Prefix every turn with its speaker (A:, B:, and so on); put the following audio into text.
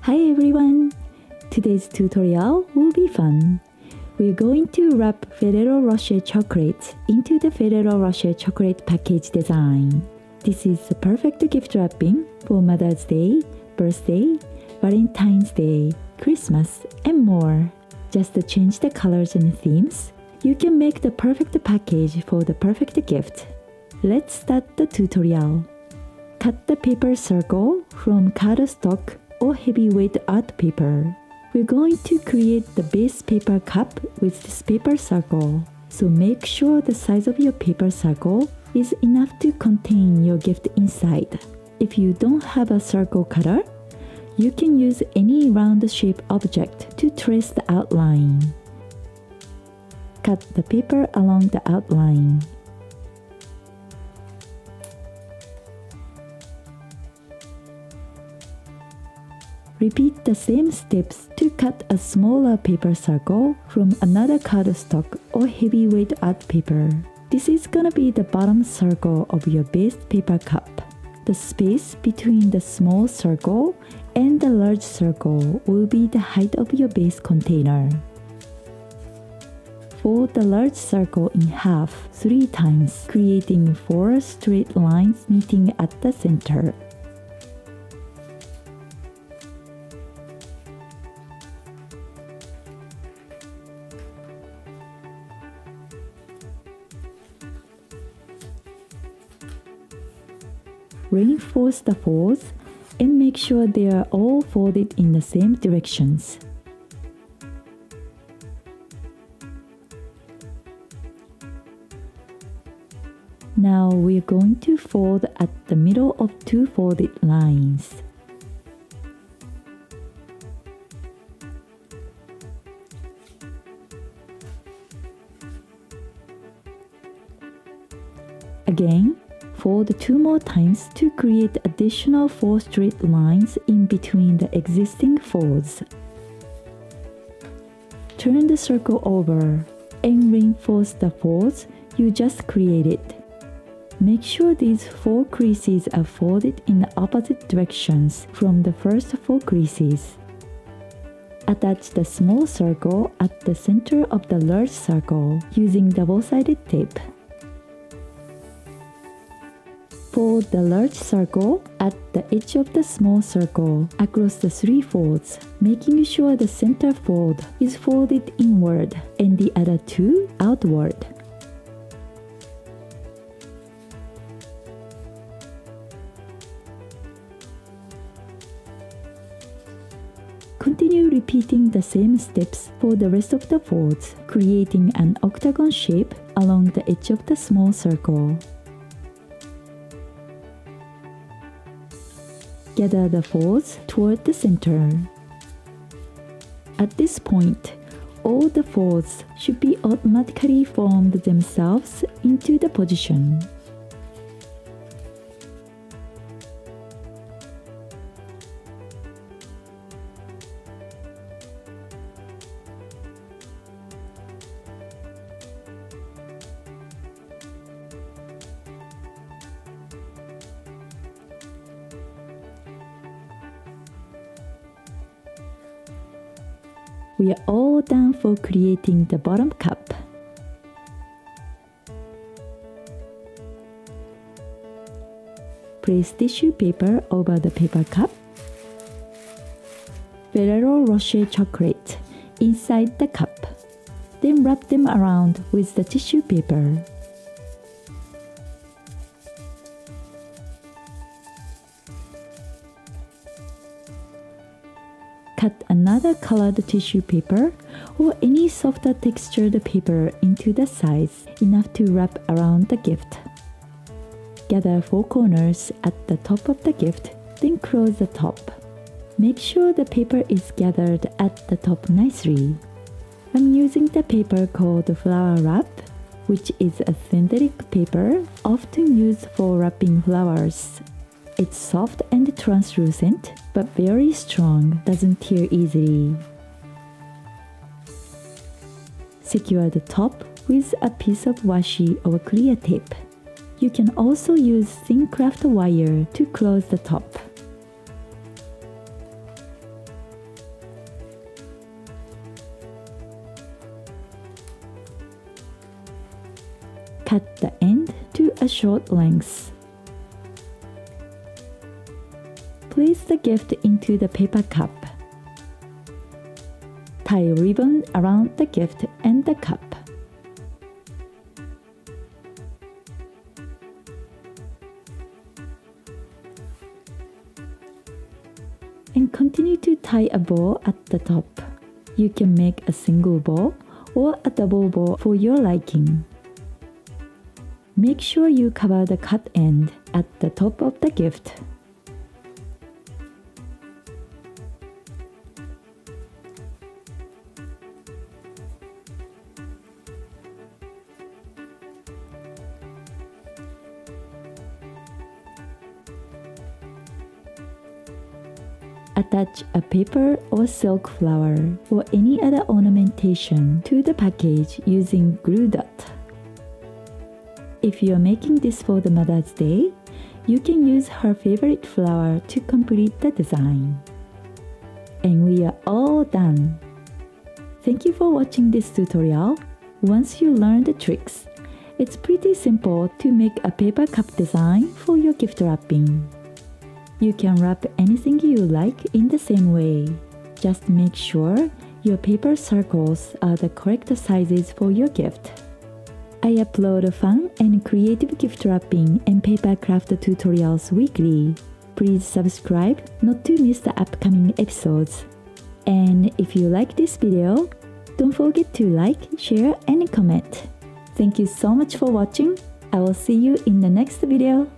A: Hi everyone! Today's tutorial will be fun. We're going to wrap Ferrero Rocher chocolates into the Ferrero Rocher chocolate package design. This is the perfect gift wrapping for Mother's Day, birthday, Valentine's Day, Christmas, and more. Just to change the colors and themes, you can make the perfect package for the perfect gift. Let's start the tutorial. Cut the paper circle from cardstock or heavyweight art paper. We're going to create the base paper cup with this paper circle. So make sure the size of your paper circle is enough to contain your gift inside. If you don't have a circle cutter, you can use any round shape object to trace the outline. Cut the paper along the outline. Repeat the same steps to cut a smaller paper circle from another cardstock or heavyweight art paper. This is gonna be the bottom circle of your base paper cup. The space between the small circle and the large circle will be the height of your base container. Fold the large circle in half 3 times, creating 4 straight lines meeting at the center. Reinforce the folds and make sure they are all folded in the same directions. Now we're going to fold at the middle of 2 folded lines. Again, fold 2 more times to create additional 4 straight lines in between the existing folds. Turn the circle over and reinforce the folds you just created. Make sure these 4 creases are folded in the opposite directions from the first 4 creases. Attach the small circle at the center of the large circle using double-sided tape. Fold the large circle at the edge of the small circle across the 3 folds, making sure the center fold is folded inward and the other 2 outward. Continue repeating the same steps for the rest of the folds, creating an octagon shape along the edge of the small circle. Gather the folds toward the center. At this point, all the folds should be automatically formed themselves into the position. We are all done for creating the bottom cup. Place tissue paper over the paper cup. Ferrero Rocher chocolate inside the cup. Then wrap them around with the tissue paper. Cut another colored tissue paper or any softer textured paper into the size enough to wrap around the gift. Gather 4 corners at the top of the gift, then close the top. Make sure the paper is gathered at the top nicely. I'm using the paper called flower wrap, which is a synthetic paper often used for wrapping flowers. It's soft and translucent, but very strong, doesn't tear easily. Secure the top with a piece of washi or clear tape. You can also use thin craft wire to close the top. cut the end to a short length. Place the gift into the paper cup. Tie a ribbon around the gift and the cup. And continue to tie a bow at the top. You can make a single bow or a double bow for your liking. Make sure you cover the cut end at the top of the gift. Attach a paper or silk flower or any other ornamentation to the package using glue dot. If you are making this for the Mother's Day, you can use her favorite flower to complete the design. And we are all done! Thank you for watching this tutorial. Once you learn the tricks, it's pretty simple to make a paper cup design for your gift wrapping. You can wrap anything you like in the same way. Just make sure your paper circles are the correct sizes for your gift. I upload fun and creative gift wrapping and paper craft tutorials weekly. Please subscribe not to miss the upcoming episodes. And if you like this video, don't forget to like, share, and comment. Thank you so much for watching. I will see you in the next video.